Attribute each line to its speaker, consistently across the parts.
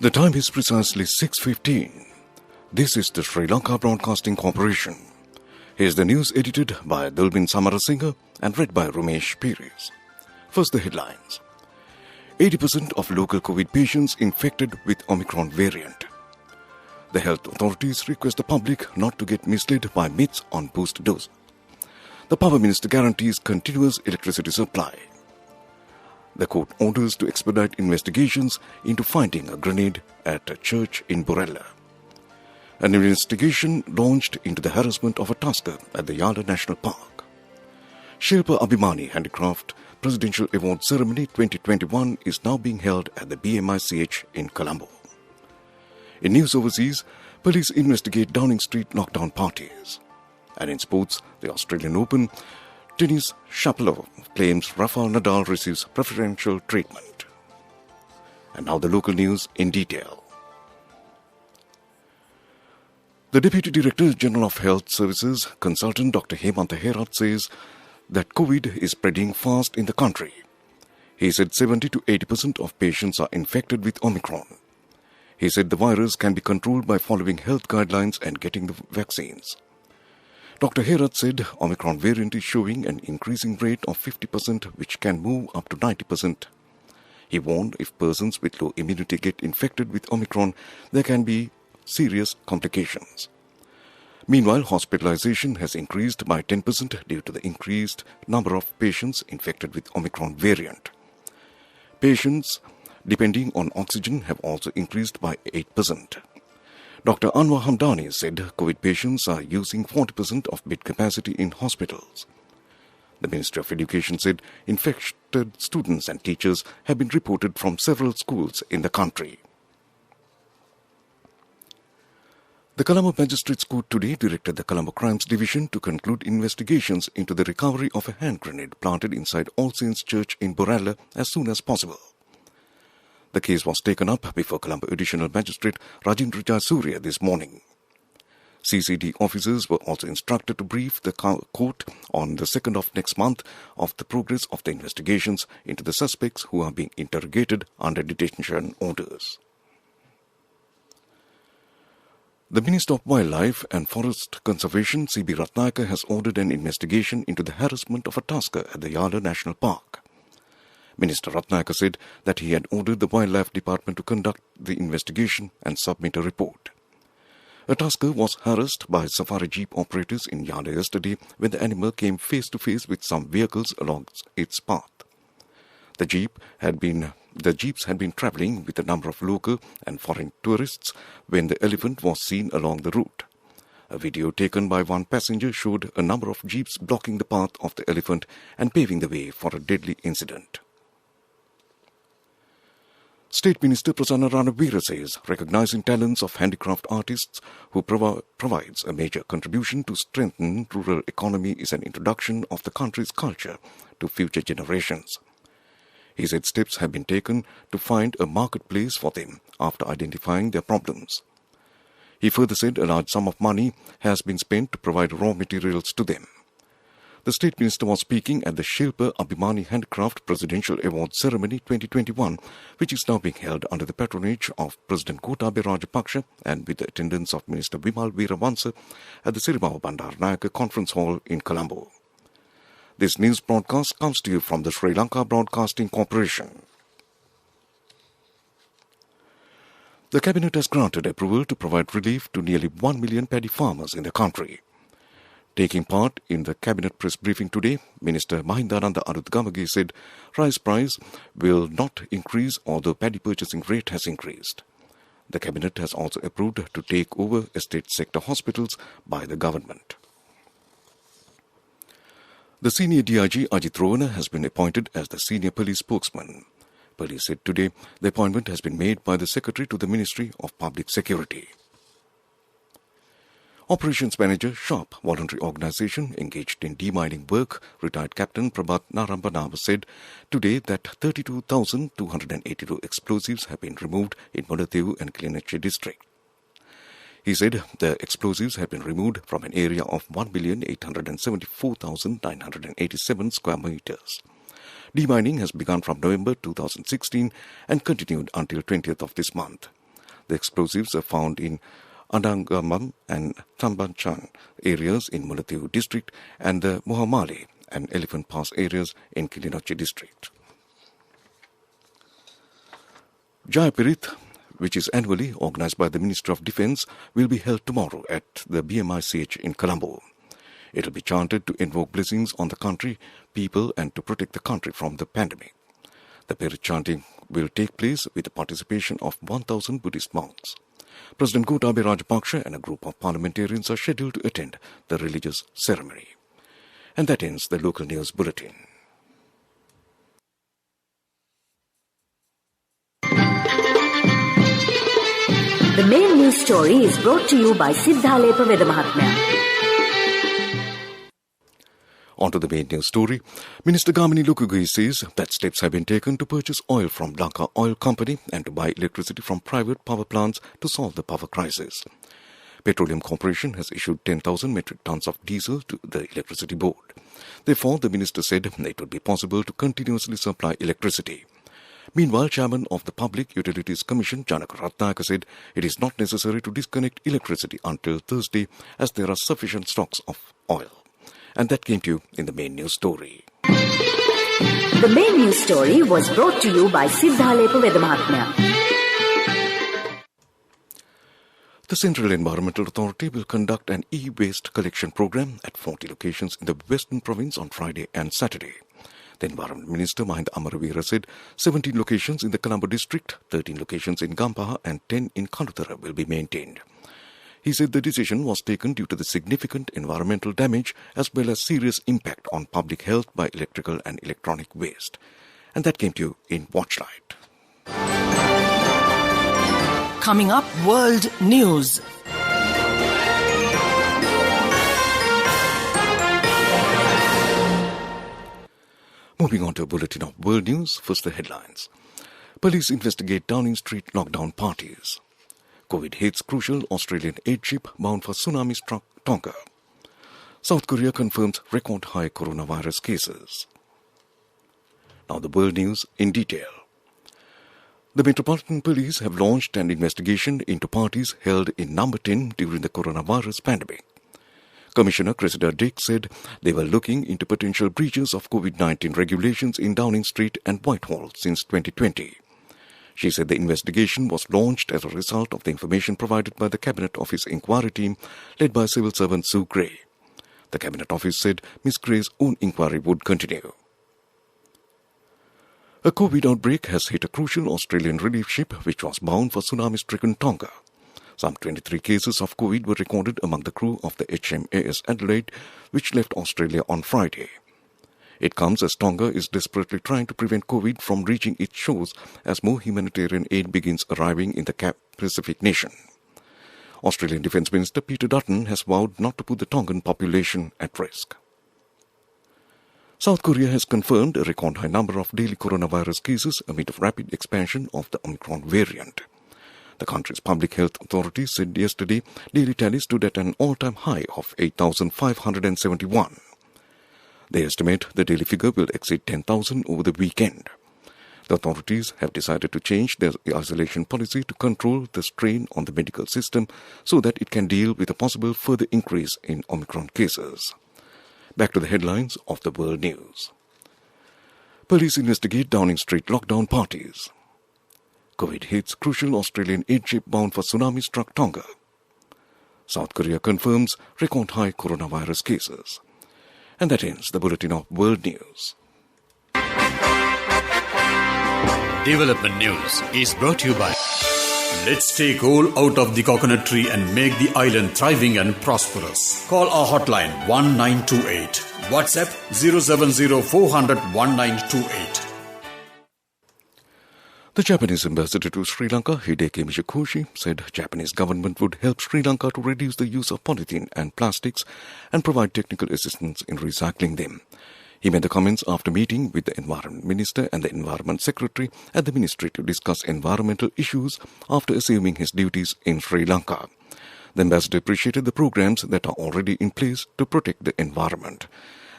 Speaker 1: The time is precisely 6:15. This is the Sri Lanka Broadcasting Corporation. Here's the news edited by Dulbin Samarasinghe and read by Rumesh Pires. First, the headlines. 80% of local COVID patients infected with Omicron variant. The health authorities request the public not to get misled by myths on booster dose. The Power Minister guarantees continuous electricity supply. The court orders to expedite investigations into finding a grenade at a church in Borella. An investigation launched into the harassment of a tusker at the Yala National Park. Shilpa Abhimani Handicraft Presidential Award Ceremony 2021 is now being held at the BMICH in Colombo. In news overseas, police investigate Downing Street knockdown parties. And in sports, the Australian Open, Tennis Shapovalov claims Rafael Nadal receives preferential treatment. And now the local news in detail. The Deputy Director General of Health Services, Consultant Dr. Hemantha Herath, says that COVID is spreading fast in the country. He said 70 to 80% of patients are infected with Omicron. He said the virus can be controlled by following health guidelines and getting the vaccines. Dr. Herath said Omicron variant is showing an increasing rate of 50%, which can move up to 90%. He warned if persons with low immunity get infected with Omicron, there can be serious complications. Meanwhile, hospitalization has increased by 10% due to the increased number of patients infected with Omicron variant. Patients depending on oxygen have also increased by 8%. Dr. Anwar Hamdani said COVID patients are using 40% of bed capacity in hospitals. The Ministry of Education said infected students and teachers have been reported from several schools in the country. The Colombo Magistrates Court today directed the Colombo Crimes Division to conclude investigations into the recovery of a hand grenade planted inside All Saints Church in Borella as soon as possible. The case was taken up before Colombo Additional Magistrate Rajendra Jayasuriya this morning. CCD officers were also instructed to brief the court on the 2nd of next month of the progress of the investigations into the suspects who are being interrogated under detention orders. The Minister of Wildlife and Forest Conservation, C.B. Ratnayake, has ordered an investigation into the harassment of a tusker at the Yala National Park. Minister Ratnayake said that he had ordered the Wildlife Department to conduct the investigation and submit a report. A tusker was harassed by safari jeep operators in Yala yesterday when the animal came face to face with some vehicles along its path. The jeeps had been travelling with a number of local and foreign tourists when the elephant was seen along the route. A video taken by one passenger showed a number of jeeps blocking the path of the elephant and paving the way for a deadly incident. State Minister Prasanna Ranawira says recognizing talents of handicraft artists who provides a major contribution to strengthen rural economy is an introduction of the country's culture to future generations. He said steps have been taken to find a marketplace for them after identifying their problems. He further said a large sum of money has been spent to provide raw materials to them. The State Minister was speaking at the Shilpa Abhimani Handicraft Presidential Award Ceremony 2021, which is now being held under the patronage of President Gotabaya Rajapaksa and with the attendance of Minister Vimal Weerawansa at the Sirimawa Bandaranaike Conference Hall in Colombo. This news broadcast comes to you from the Sri Lanka Broadcasting Corporation. The Cabinet has granted approval to provide relief to nearly 1 million paddy farmers in the country. Taking part in the Cabinet press briefing today, Minister Mahindananda Aruthgamage said rice price will not increase although paddy purchasing rate has increased. The Cabinet has also approved to take over estate sector hospitals by the government. The senior DIG Ajit Rowana has been appointed as the senior police spokesman. Police said today the appointment has been made by the Secretary to the Ministry of Public Security. Operations Manager, Sharp Voluntary Organisation engaged in demining work, retired Captain Prabhat Narambanava said today that 32,282 explosives have been removed in Mullaitivu and Kilinochchi district. He said the explosives have been removed from an area of 1,874,987 square meters. Demining has begun from November 2016 and continued until 20th of this month. The explosives are found in Andangamam and Tambanchan areas in Mullaitivu district and the Mohamale and Elephant Pass areas in Kilinochchi district. Jayapirit, which is annually organized by the Ministry of Defence, will be held tomorrow at the BMICH in Colombo. It will be chanted to invoke blessings on the country, people and to protect the country from the pandemic. The Pirit chanting will take place with the participation of 1,000 Buddhist monks. President Gotabaya Rajapaksa and a group of parliamentarians are scheduled to attend the religious ceremony. And that ends the local news bulletin.
Speaker 2: The main news story is brought to you by Siddhalepa Vedamahatmya.
Speaker 1: On to the main news story. Minister Gamini Lukugui says that steps have been taken to purchase oil from Lanka Oil Company and to buy electricity from private power plants to solve the power crisis. Petroleum Corporation has issued 10,000 metric tons of diesel to the Electricity Board. Therefore, the minister said it would be possible to continuously supply electricity. Meanwhile, Chairman of the Public Utilities Commission, Janaka Ratnayaka, said it is not necessary to disconnect electricity until Thursday as there are sufficient stocks of oil. And that came to you in the main news story.
Speaker 2: The main news story was brought to you by Siddhalepa Vedamahatmya.
Speaker 1: The Central Environmental Authority will conduct an e-waste collection program at 40 locations in the Western Province on Friday and Saturday. The Environment Minister Mahinda Amaravira said 17 locations in the Colombo district, 13 locations in Gampaha and 10 in Kalutara will be maintained. He said the decision was taken due to the significant environmental damage as well as serious impact on public health by electrical and electronic waste. And that came to you in Watchlight.
Speaker 3: Coming up, World News.
Speaker 1: Moving on to a bulletin of world news, first the headlines. Police investigate Downing Street lockdown parties. COVID hits crucial Australian aid ship bound for tsunami-struck Tonga. South Korea confirms record high coronavirus cases. Now the world news in detail. The Metropolitan Police have launched an investigation into parties held in Number 10 during the coronavirus pandemic. Commissioner Cressida Dick said they were looking into potential breaches of COVID-19 regulations in Downing Street and Whitehall since 2020. She said the investigation was launched as a result of the information provided by the Cabinet Office inquiry team led by Civil Servant Sue Gray. The Cabinet Office said Ms. Gray's own inquiry would continue. A COVID outbreak has hit a crucial Australian relief ship which was bound for tsunami-stricken Tonga. Some 23 cases of COVID were recorded among the crew of the HMAS Adelaide, which left Australia on Friday. It comes as Tonga is desperately trying to prevent COVID from reaching its shores as more humanitarian aid begins arriving in the Pacific nation. Australian Defence Minister Peter Dutton has vowed not to put the Tongan population at risk. South Korea has confirmed a record high number of daily coronavirus cases amid a rapid expansion of the Omicron variant. The country's public health authorities said yesterday daily tally stood at an all-time high of 8,571. They estimate the daily figure will exceed 10,000 over the weekend. The authorities have decided to change their isolation policy to control the strain on the medical system so that it can deal with a possible further increase in Omicron cases. Back to the headlines of the world news. Police investigate Downing Street lockdown parties. COVID hits crucial Australian aid ship bound for tsunami-struck Tonga. South Korea confirms record high coronavirus cases. And that ends the bulletin of world news.
Speaker 4: Development News is brought to you by Let's take coal out of the coconut tree and make the island thriving and prosperous. Call our hotline 1928. WhatsApp 070 400 1928.
Speaker 1: The Japanese ambassador to Sri Lanka, Hideki Michikoshi, said Japanese government would help Sri Lanka to reduce the use of polythene and plastics and provide technical assistance in recycling them. He made the comments after meeting with the Environment Minister and the Environment Secretary at the Ministry to discuss environmental issues after assuming his duties in Sri Lanka. The ambassador appreciated the programs that are already in place to protect the environment.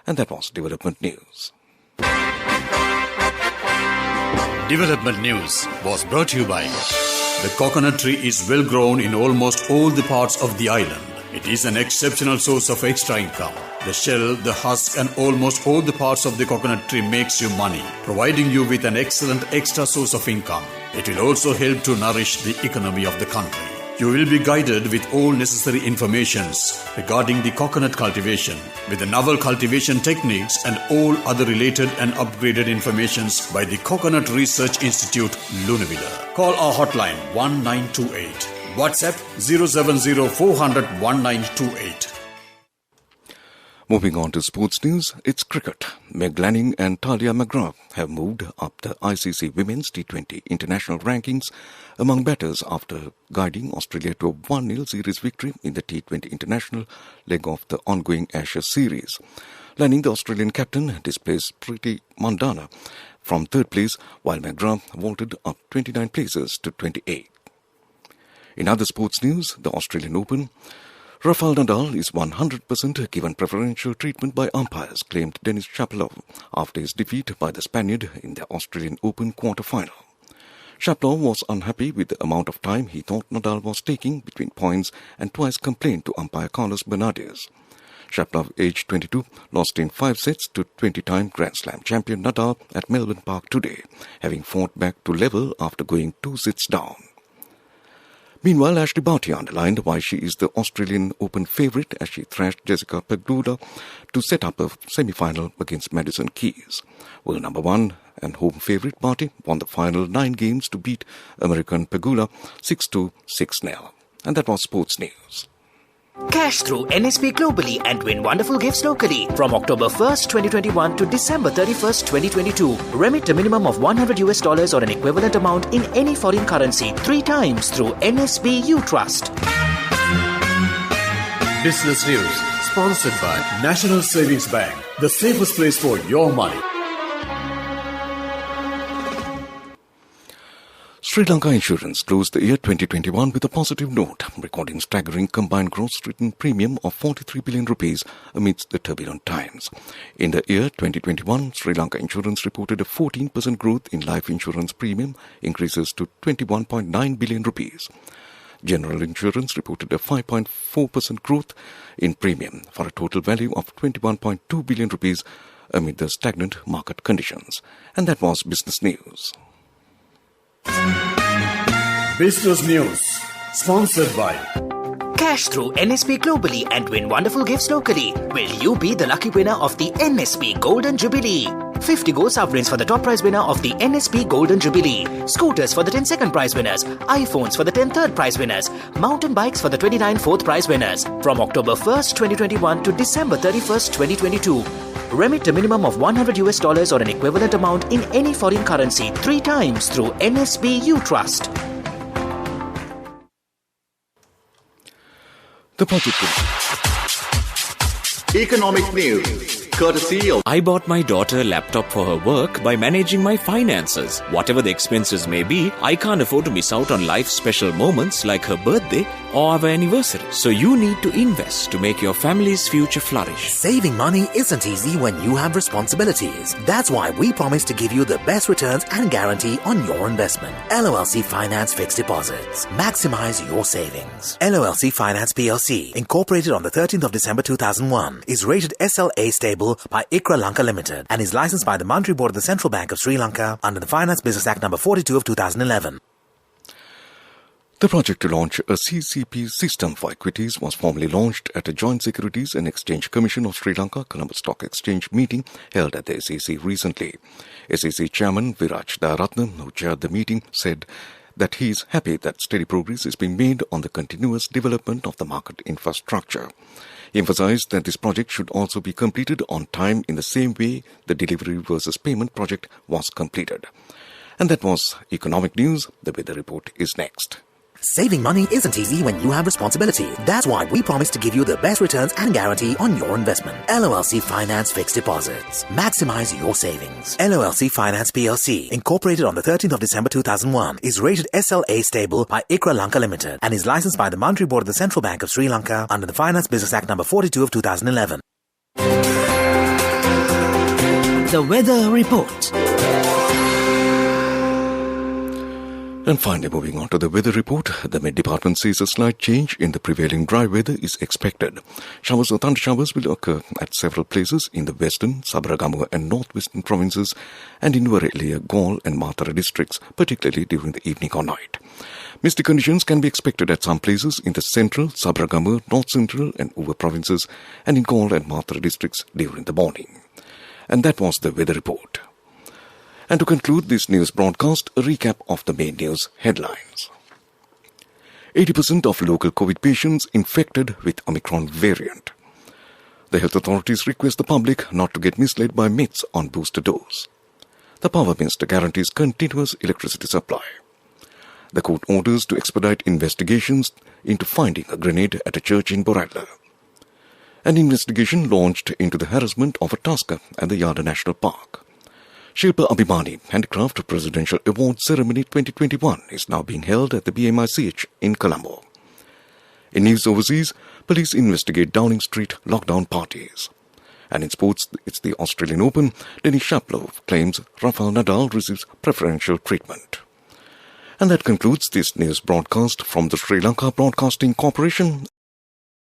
Speaker 1: And that was Development News.
Speaker 4: Development News was brought to you by the coconut tree is well grown in almost all the parts of the island. It is an exceptional source of extra income. The shell, the husk and almost all the parts of the coconut tree makes you money, providing you with an excellent extra source of income. It will also help to nourish the economy of the country. You will be guided with all necessary informations regarding the coconut cultivation, with the novel cultivation techniques and all other related and upgraded informations by the Coconut Research Institute, Lunavilla. Call our hotline 1928. WhatsApp 070 400 1928.
Speaker 1: Moving on to sports news, it's cricket. Meg Lanning and Talia McGrath have moved up the ICC Women's T20 international rankings among batters after guiding Australia to a 1-0 series victory in the T20 international leg of the ongoing Ashes series. Lanning, the Australian captain, displaced Priti Mandana from third place, while McGrath vaulted up 29 places to 28. In other sports news, the Australian Open, Rafael Nadal is 100% given preferential treatment by umpires, claimed Denis Shapovalov after his defeat by the Spaniard in the Australian Open quarter-final. Shapovalov was unhappy with the amount of time he thought Nadal was taking between points and twice complained to umpire Carlos Bernardes. Shapovalov, aged 22, lost in 5 sets to 20-time Grand Slam champion Nadal at Melbourne Park today, having fought back to level after going 2 sets down. Meanwhile, Ashley Barty underlined why she is the Australian Open favourite as she thrashed Jessica Pegula to set up a semi-final against Madison Keys. World number 1 and home favourite Barty won the final 9 games to beat American Pegula 6-2, 6-0. And that was sports news.
Speaker 5: Cash through NSP globally and win wonderful gifts locally. From October 1st, 2021 to December 31st, 2022. Remit a minimum of $100 or an equivalent amount in any foreign currency 3 times through NSB U Trust.
Speaker 4: Business News, sponsored by National Savings Bank, the safest place for your money.
Speaker 1: Sri Lanka Insurance closed the year 2021 with a positive note, recording staggering combined gross written premium of 43 billion rupees amidst the turbulent times. In the year 2021, Sri Lanka Insurance reported a 14% growth in life insurance premium, increases to 21.9 billion rupees. General Insurance reported a 5.4% growth in premium for a total value of 21.2 billion rupees amid the stagnant market conditions. And that was Business News.
Speaker 4: Business News, sponsored by
Speaker 5: Cash through NSP globally and win wonderful gifts locally. Will you be the lucky winner of the NSP Golden Jubilee? 50 gold sovereigns for the top prize winner of the NSP Golden Jubilee. Scooters for the 10 second prize winners. iPhones for the 10 third prize winners. Mountain bikes for the 29 fourth prize winners. From October 1st, 2021 to December 31st, 2022. Remit a minimum of $100 or an equivalent amount in any foreign currency 3 times through NSB U Trust.
Speaker 1: The project.
Speaker 6: Economic news. Courtesy of
Speaker 7: I bought my daughter a laptop for her work by managing my finances. Whatever the expenses may be, I can't afford to miss out on life's special moments like her birthday or our anniversary. So you need to invest to make your family's future flourish.
Speaker 8: Saving money isn't easy when you have responsibilities. That's why we promise to give you the best returns and guarantee on your investment. LOLC Finance Fixed Deposits. Maximize your savings. LOLC Finance PLC, incorporated on the 13th of December 2001, is rated SLA stable by ICRA Lanka Limited and is licensed by the Monetary Board of the Central Bank of Sri Lanka under the Finance Business Act No. 42 of 2011.
Speaker 1: The project to launch a CCP system for equities was formally launched at a Joint Securities and Exchange Commission of Sri Lanka Colombo Stock Exchange meeting held at the SEC recently. SEC Chairman Viraj Dayaratnam, who chaired the meeting, said that he is happy that steady progress is being made on the continuous development of the market infrastructure. He emphasized that this project should also be completed on time in the same way the delivery versus payment project was completed. And that was economic news. The weather report is next.
Speaker 8: Saving money isn't easy when you have responsibility. That's why we promise to give you the best returns and guarantee on your investment. LOLC Finance Fixed Deposits. Maximize your savings. LOLC Finance PLC, incorporated on the 13th of December 2001, is rated SLA stable by ICRA Lanka Limited and is licensed by the Monetary Board of the Central Bank of Sri Lanka under the Finance Business Act number 42 of 2011.
Speaker 3: The weather report.
Speaker 1: And finally, moving on to the weather report, the Met Department says a slight change in the prevailing dry weather is expected. Showers or thunder showers will occur at several places in the western, Sabaragamuwa and northwestern provinces and in Nuwara, Galle and Matara districts, particularly during the evening or night. Misty conditions can be expected at some places in the central, Sabaragamuwa, north central and Uva provinces and in Galle and Matara districts during the morning. And that was the weather report. And to conclude this news broadcast, a recap of the main news headlines. 80% of local COVID patients infected with Omicron variant. The health authorities request the public not to get misled by myths on booster dose. The Power Minister guarantees continuous electricity supply. The court orders to expedite investigations into finding a grenade at a church in Boralla. An investigation launched into the harassment of a tusker at the Yada National Park. Shilpa Abhimani Handicraft Presidential Award Ceremony 2021 is now being held at the BMICH in Colombo. In news overseas, police investigate Downing Street lockdown parties. And in sports, it's the Australian Open. Denis Shapovalov claims Rafael Nadal receives preferential treatment. And that concludes this news broadcast from the Sri Lanka Broadcasting Corporation.